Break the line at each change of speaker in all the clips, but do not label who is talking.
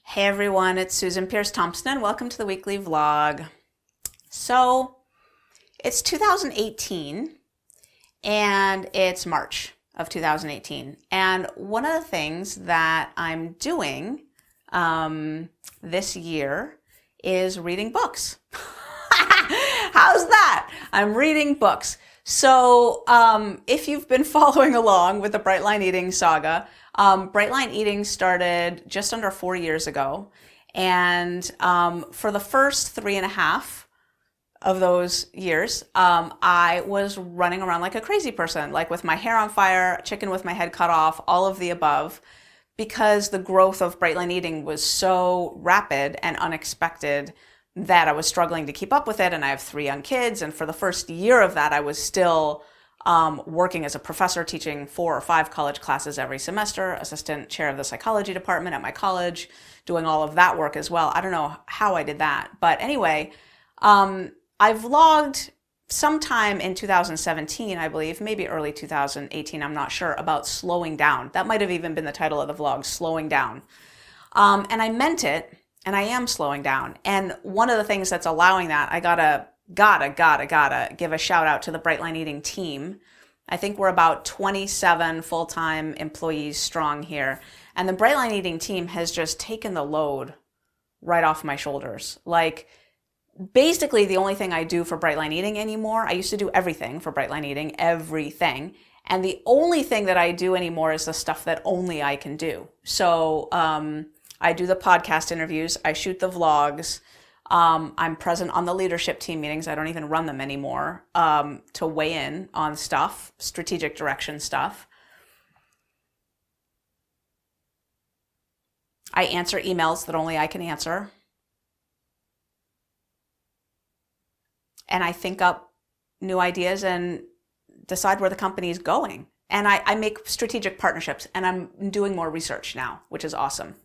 Hey everyone, it's Susan Pierce Thompson and welcome to the weekly vlog. So it's 2018 and it's March of 2018. And one of the things that I'm doing this year is reading books. How's that? I'm reading books. So if you've been following along with the Bright Line Eating saga, Bright Line Eating started just under 4 years ago. And for the first 3.5 of those years, I was running around like a crazy person, like with my hair on fire, chicken with my head cut off, all of the above, because the growth of Bright Line Eating was so rapid and unexpected that I was struggling to keep up with it. And I have 3 young kids. And for the first year of that, I was still working as a professor, teaching 4 or 5 college classes every semester, assistant chair of the psychology department at my college, doing all of that work as well. I don't know how I did that. But anyway, I vlogged sometime in 2017, I believe, maybe early 2018, I'm not sure, about slowing down. That might have even been the title of the vlog, Slowing Down. And I meant it. And I am slowing down. And one of the things that's allowing that, I gotta give a shout out to the Bright Line Eating team. I think we're about 27 full-time employees strong here. And the Bright Line Eating team has just taken the load right off my shoulders. Like, basically the only thing I do for Bright Line Eating anymore, I used to do everything for Bright Line Eating, everything. And the only thing that I do anymore is the stuff that only I can do. So, I do the podcast interviews. I shoot the vlogs. I'm present on the leadership team meetings. I don't even run them anymore to weigh in on stuff, strategic direction stuff. I answer emails that only I can answer. And I think up new ideas and decide where the company is going. And I make strategic partnerships, and I'm doing more research now, which is awesome.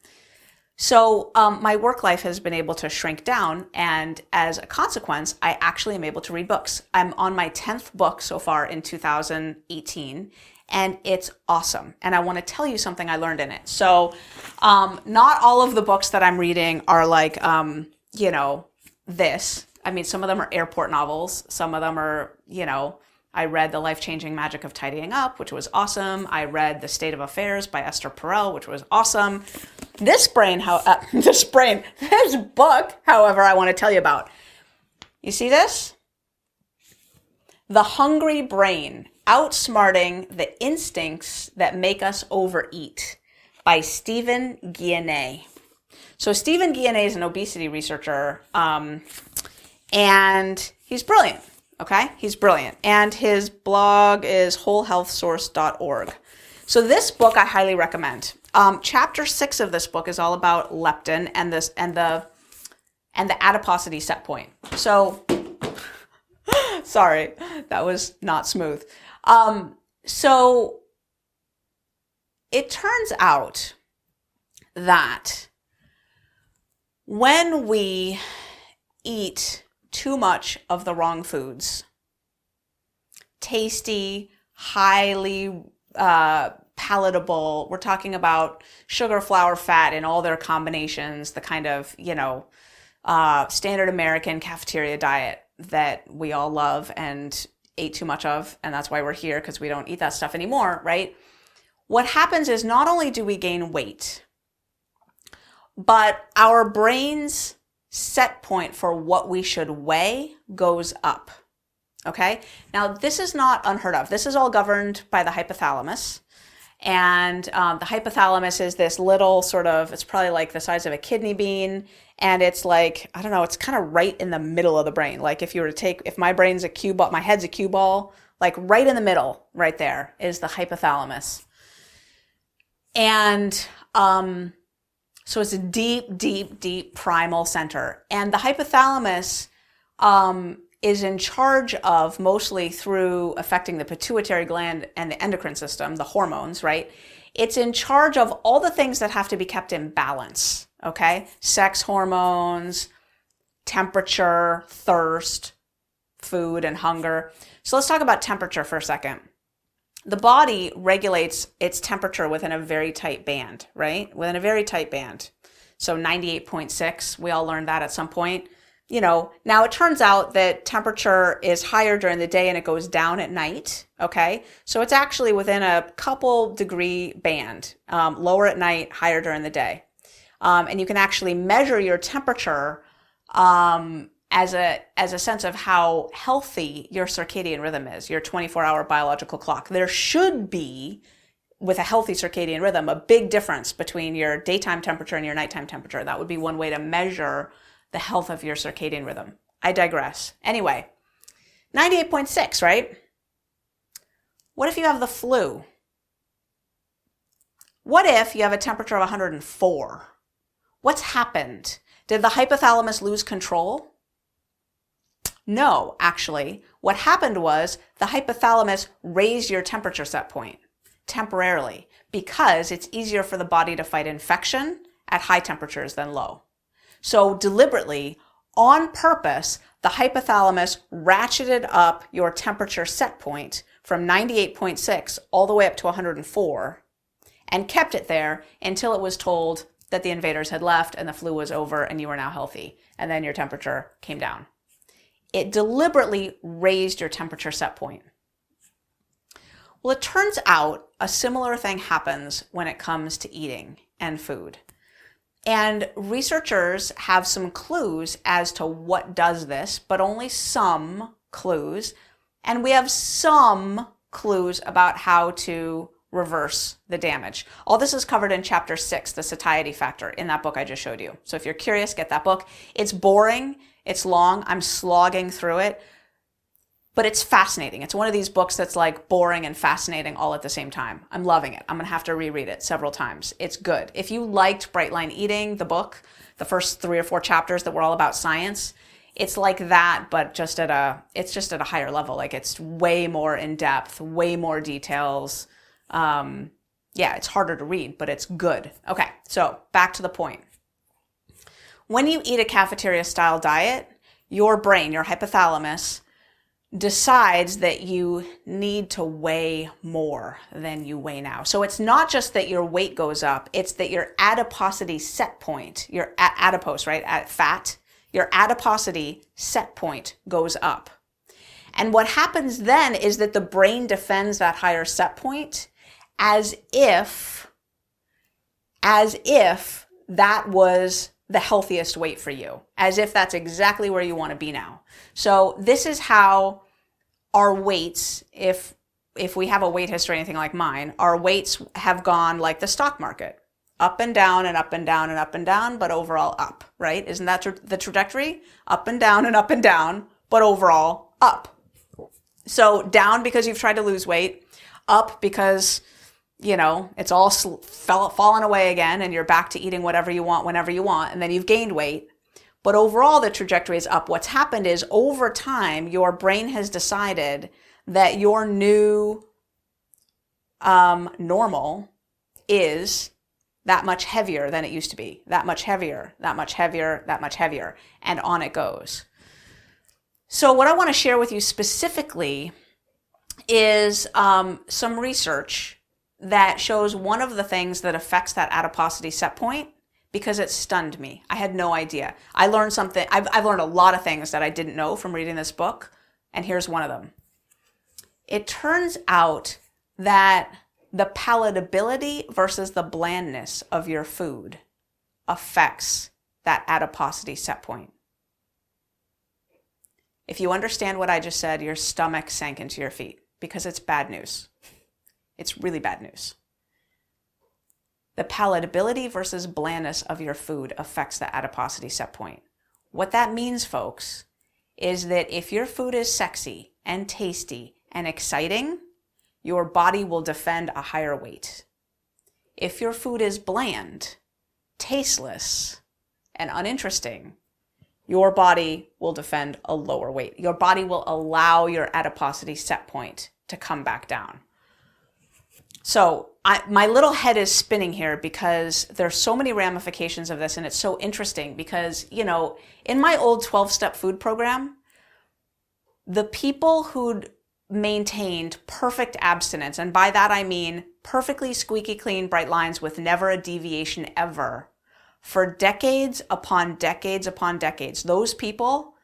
So my work life has been able to shrink down, and as a consequence, I actually am able to read books. I'm on my 10th book so far in 2018, and it's awesome. And I want to tell you something I learned in it. So not all of the books that I'm reading are like, this. I mean, some of them are airport novels. Some of them are, I read The Life-Changing Magic of Tidying Up, which was awesome. I read The State of Affairs by Esther Perel, which was awesome. This book, however, I want to tell you about. You see this? The Hungry Brain, Outsmarting the Instincts That Make Us Overeat by Stephen Guyenet. So Stephen Guyenet is an obesity researcher, and he's brilliant. Okay, he's brilliant. And his blog is wholehealthsource.org. So this book I highly recommend. Chapter 6 of this book is all about leptin and the adiposity set point. So, sorry, that was not smooth. So it turns out that when we eat too much of the wrong foods, tasty, highly palatable. We're talking about sugar, flour, fat in all their combinations, the kind of, standard American cafeteria diet that we all love and ate too much of. And that's why we're here, because we don't eat that stuff anymore, right? What happens is not only do we gain weight, but our brain's set point for what we should weigh goes up. Okay? Now, this is not unheard of. This is all governed by the hypothalamus. And the hypothalamus is this little sort of, it's probably like the size of a kidney bean. And it's like, I don't know, it's kind of right in the middle of the brain. Like if you were to take, if my brain's a cue ball, my head's a cue ball, like right in the middle, right there is the hypothalamus. And, so it's a deep primal center. And the hypothalamus is in charge of, mostly through affecting the pituitary gland and the endocrine system, the hormones, right? It's in charge of all the things that have to be kept in balance, okay? Sex hormones, temperature, thirst, food, and hunger. So let's talk about temperature for a second. The body regulates its temperature within a very tight band, right? Within a very tight band. So 98.6, we all learned that at some point. Now it turns out that temperature is higher during the day and it goes down at night, okay? So it's actually within a couple degree band, lower at night, higher during the day. And you can actually measure your temperature as a sense of how healthy your circadian rhythm is, your 24-hour biological clock. There should be, with a healthy circadian rhythm, a big difference between your daytime temperature and your nighttime temperature. That would be one way to measure the health of your circadian rhythm. I digress. Anyway, 98.6, right? What if you have the flu? What if you have a temperature of 104? What's happened? Did the hypothalamus lose control? No, actually. What happened was the hypothalamus raised your temperature set point temporarily because it's easier for the body to fight infection at high temperatures than low. So deliberately, on purpose, the hypothalamus ratcheted up your temperature set point from 98.6 all the way up to 104 and kept it there until it was told that the invaders had left and the flu was over and you were now healthy. And then your temperature came down. It deliberately raised your temperature set point. Well, it turns out a similar thing happens when it comes to eating and food. And researchers have some clues as to what does this, but only some clues. And we have some clues about how to reverse the damage. All this is covered in chapter 6, the satiety factor, in that book I just showed you. So if you're curious, get that book. It's boring, it's long, I'm slogging through it, but it's fascinating. It's one of these books that's like boring and fascinating all at the same time. I'm loving it. I'm going to have to reread it several times. It's good. If you liked Bright Line Eating, the book, the first 3 or 4 chapters that were all about science, it's like that, but it's just at a higher level. Like it's way more in depth, way more details. Yeah, it's harder to read, but it's good. Okay, so back to the point. When you eat a cafeteria style diet, your brain, your hypothalamus, decides that you need to weigh more than you weigh now. So it's not just that your weight goes up, it's that your adiposity set point, your adipose, right, at fat, your adiposity set point goes up. And what happens then is that the brain defends that higher set point as if that was the healthiest weight for you, as if that's exactly where you want to be now. So this is how our weights, if we have a weight history, anything like mine, our weights have gone like the stock market, up and down and up and down and up and down, but overall up, right? Isn't that the trajectory? Up and down and up and down, but overall up. So down because you've tried to lose weight, up because it's all fallen away again and you're back to eating whatever you want, whenever you want, and then you've gained weight. But overall, the trajectory is up. What's happened is over time, your brain has decided that your new normal is that much heavier than it used to be. That much heavier, that much heavier, that much heavier, and on it goes. So what I want to share with you specifically is some research that shows one of the things that affects that adiposity set point, because it stunned me. I had no idea. I learned something. I've learned a lot of things that I didn't know from reading this book, and here's one of them. It turns out that the palatability versus the blandness of your food affects that adiposity set point. If you understand what I just said, your stomach sank into your feet, because it's bad news. It's really bad news. The palatability versus blandness of your food affects the adiposity set point. What that means, folks, is that if your food is sexy and tasty and exciting, your body will defend a higher weight. If your food is bland, tasteless, and uninteresting, your body will defend a lower weight. Your body will allow your adiposity set point to come back down. So my little head is spinning here because there's so many ramifications of this, and it's so interesting because, in my old 12-step food program, the people who'd maintained perfect abstinence, and by that I mean perfectly squeaky clean bright lines with never a deviation ever for decades upon decades upon decades. Those people,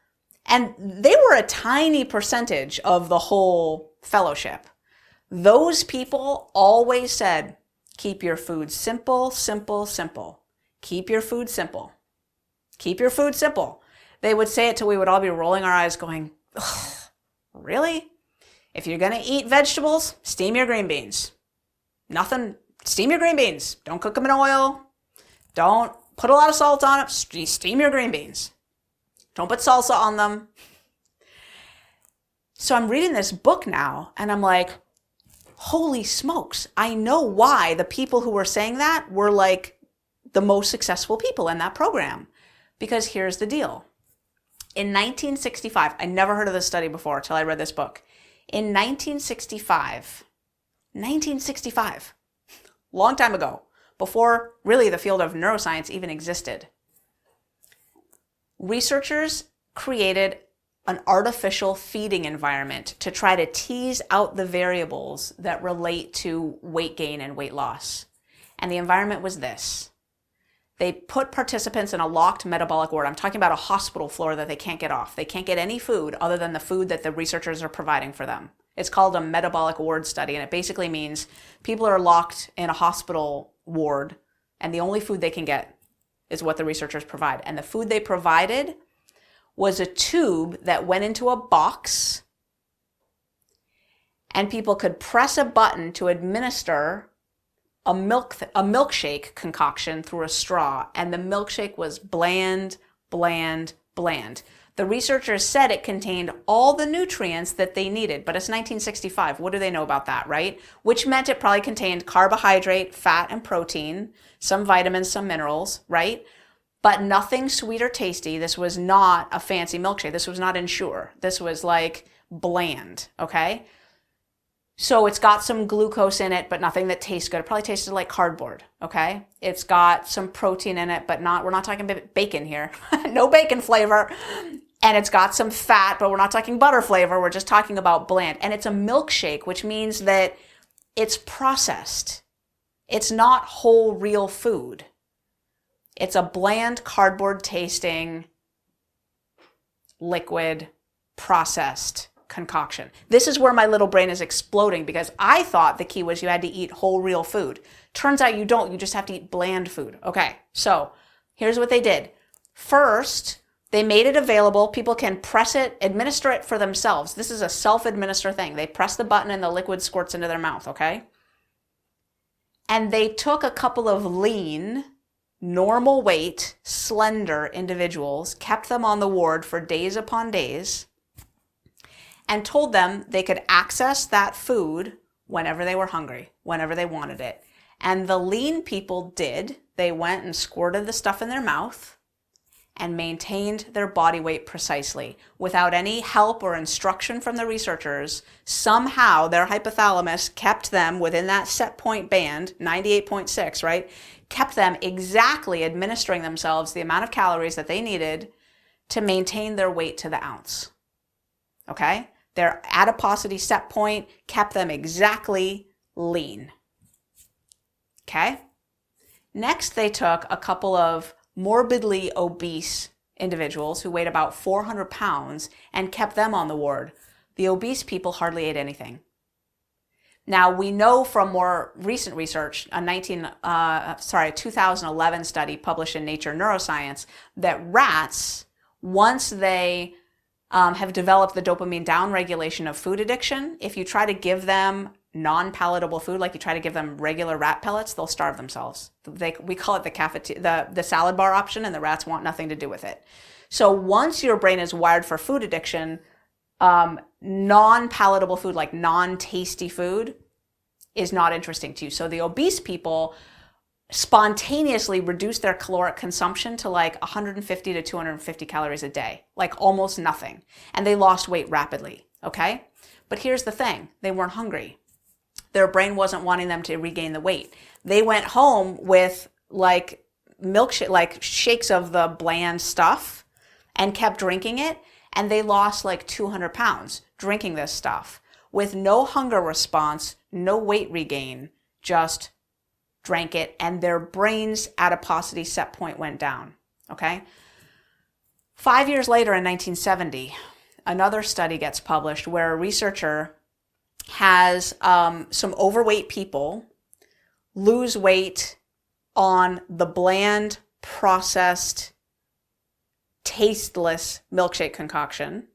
and they were a tiny percentage of the whole fellowship. Those people always said, keep your food simple, simple, simple. Keep your food simple. Keep your food simple. They would say it till we would all be rolling our eyes going, really? If you're going to eat vegetables, steam your green beans. Steam your green beans. Don't cook them in oil. Don't put a lot of salt on it. Steam your green beans. Don't put salsa on them. So I'm reading this book now and I'm like, holy smokes. I know why the people who were saying that were like the most successful people in that program. Because here's the deal. In 1965, I never heard of this study before until I read this book. In 1965, long time ago, before really the field of neuroscience even existed, researchers created an artificial feeding environment to try to tease out the variables that relate to weight gain and weight loss. And the environment was this. They put participants in a locked metabolic ward. I'm talking about a hospital floor that they can't get off. They can't get any food other than the food that the researchers are providing for them. It's called a metabolic ward study, and it basically means people are locked in a hospital ward, and the only food they can get is what the researchers provide. And the food they provided was a tube that went into a box, and people could press a button to administer a milkshake concoction through a straw, and the milkshake was bland, bland, bland. The researchers said it contained all the nutrients that they needed, but it's 1965. What do they know about that, right? Which meant it probably contained carbohydrate, fat, and protein, some vitamins, some minerals, right? But nothing sweet or tasty. This was not a fancy milkshake. This was not Ensure. This was like bland, okay? So it's got some glucose in it, but nothing that tastes good. It probably tasted like cardboard, okay? It's got some protein in it, but we're not talking bacon here. No bacon flavor. And it's got some fat, but we're not talking butter flavor. We're just talking about bland. And it's a milkshake, which means that it's processed. It's not whole, real food. It's a bland, cardboard tasting, liquid, processed concoction. This is where my little brain is exploding because I thought the key was you had to eat whole, real food. Turns out you don't. You just have to eat bland food. Okay, so here's what they did. First, they made it available. People can press it, administer it for themselves. This is a self-administer thing. They press the button and the liquid squirts into their mouth, okay? And they took a couple of lean, normal weight, slender individuals, kept them on the ward for days upon days, and told them they could access that food whenever they were hungry, whenever they wanted it. And the lean people did. They went and squirted the stuff in their mouth and maintained their body weight precisely. Without any help or instruction from the researchers, somehow their hypothalamus kept them within that set point band, 98.6, right? Kept them exactly administering themselves the amount of calories that they needed to maintain their weight to the ounce. Okay? Their adiposity set point kept them exactly lean. Okay? Next, they took a couple of morbidly obese individuals who weighed about 400 pounds and kept them on the ward. The obese people hardly ate anything. Now, we know from more recent research, a 2011 study published in Nature Neuroscience, that rats, once they have developed the dopamine downregulation of food addiction, if you try to give them non-palatable food, like you try to give them regular rat pellets, they'll starve themselves. We call it the salad bar option, and the rats want nothing to do with it. So once your brain is wired for food addiction, non-palatable food, like non-tasty food, is not interesting to you. So the obese people spontaneously reduce their caloric consumption to like 150 to 250 calories a day, like almost nothing. And they lost weight rapidly, okay? But here's the thing, they weren't hungry. Their brain wasn't wanting them to regain the weight. They went home with like milkshake, like shakes of the bland stuff and kept drinking it. And they lost like 200 pounds drinking this stuff with no hunger response, no weight regain, just drank it, and their brain's adiposity set point went down, okay? 5 years later in 1970, another study gets published where a researcher has some overweight people lose weight on the bland, processed, tasteless milkshake concoction.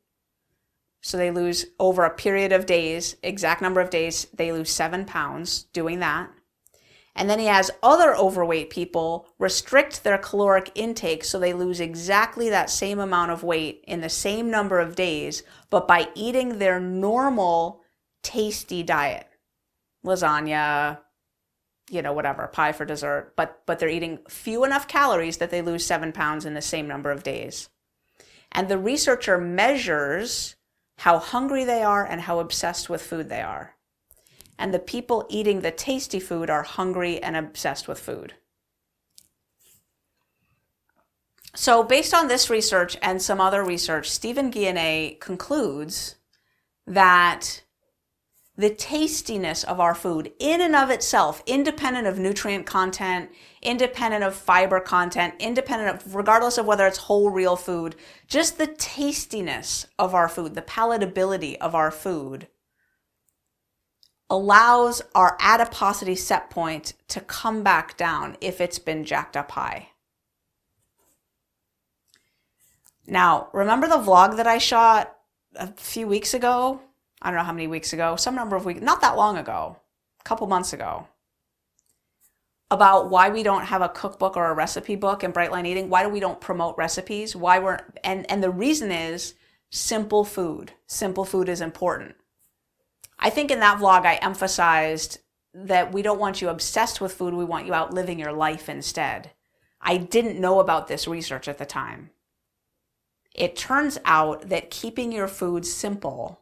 So they lose over a period of days, exact number of days, they lose 7 pounds doing that. And then he has other overweight people restrict their caloric intake so they lose exactly that same amount of weight in the same number of days, but by eating their normal tasty diet. Lasagna, whatever, pie for dessert, but they're eating few enough calories that they lose 7 pounds in the same number of days. And the researcher measures how hungry they are and how obsessed with food they are. And the people eating the tasty food are hungry and obsessed with food. So based on this research and some other research, Stephen Guyenet concludes that the tastiness of our food in and of itself, independent of nutrient content, independent of fiber content, regardless of whether it's whole real food, just the tastiness of our food, the palatability of our food, allows our adiposity set point to come back down if it's been jacked up high. Now, remember the vlog that I shot a few weeks ago? I don't know how many weeks ago, some number of weeks, not that long ago, a couple months ago, about why we don't have a cookbook or a recipe book in Bright Line Eating, why we don't promote recipes, and the reason is simple food. Simple food is important. I think in that vlog I emphasized that we don't want you obsessed with food, we want you out living your life instead. I didn't know about this research at the time. It turns out that keeping your food simple.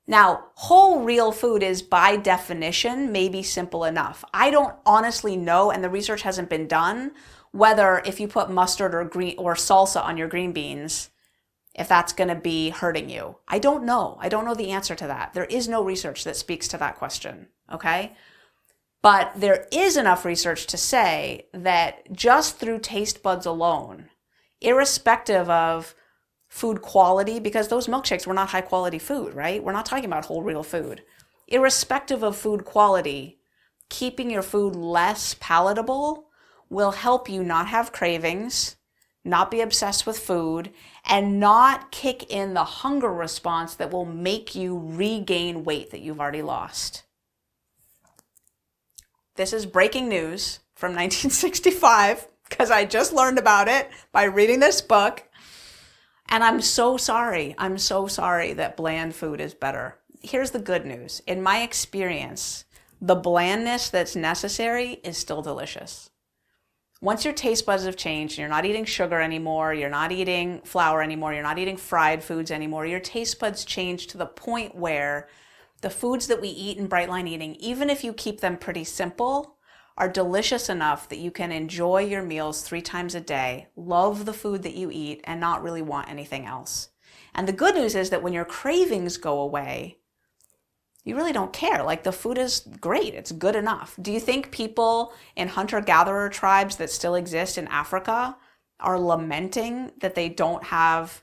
Now, whole real food is by definition maybe simple enough. I don't honestly know, and the research hasn't been done, whether if you put mustard or salsa on your green beans, if that's going to be hurting you. I don't know. I don't know the answer to that. There is no research that speaks to that question, okay? But there is enough research to say that just through taste buds alone, irrespective of food quality, because those milkshakes were not high quality food, right? We're not talking about whole real food. Irrespective of food quality, keeping your food less palatable will help you not have cravings, not be obsessed with food, and not kick in the hunger response that will make you regain weight that you've already lost. This is breaking news from 1965, because I just learned about it by reading this book. And I'm so sorry that bland food is better. Here's the good news. In my experience, the blandness that's necessary is still delicious. Once your taste buds have changed, you're not eating sugar anymore, you're not eating flour anymore, you're not eating fried foods anymore, your taste buds change to the point where the foods that we eat in Bright Line Eating, even if you keep them pretty simple, are delicious enough that you can enjoy your meals 3 times a day, love the food that you eat, and not really want anything else. And the good news is that when your cravings go away, you really don't care. Like, the food is great. It's good enough. Do you think people in hunter-gatherer tribes that still exist in Africa are lamenting that they don't have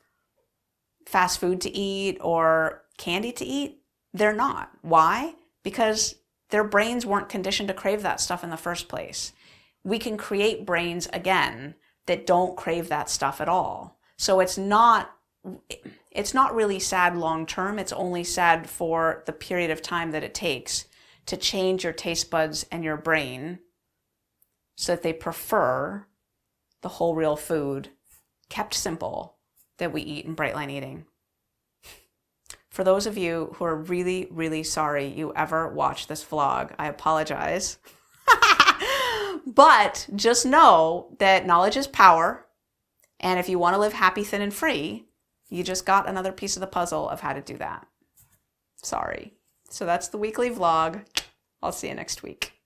fast food to eat or candy to eat? They're not. Why? Because their brains weren't conditioned to crave that stuff in the first place. We can create brains again that don't crave that stuff at all. So it's not really sad long term. It's only sad for the period of time that it takes to change your taste buds and your brain so that they prefer the whole real food, kept simple, that we eat in Bright Line Eating. For those of you who are really, really sorry you ever watched this vlog, I apologize. But just know that knowledge is power. And if you want to live happy, thin, and free, you just got another piece of the puzzle of how to do that. Sorry. So that's the weekly vlog. I'll see you next week.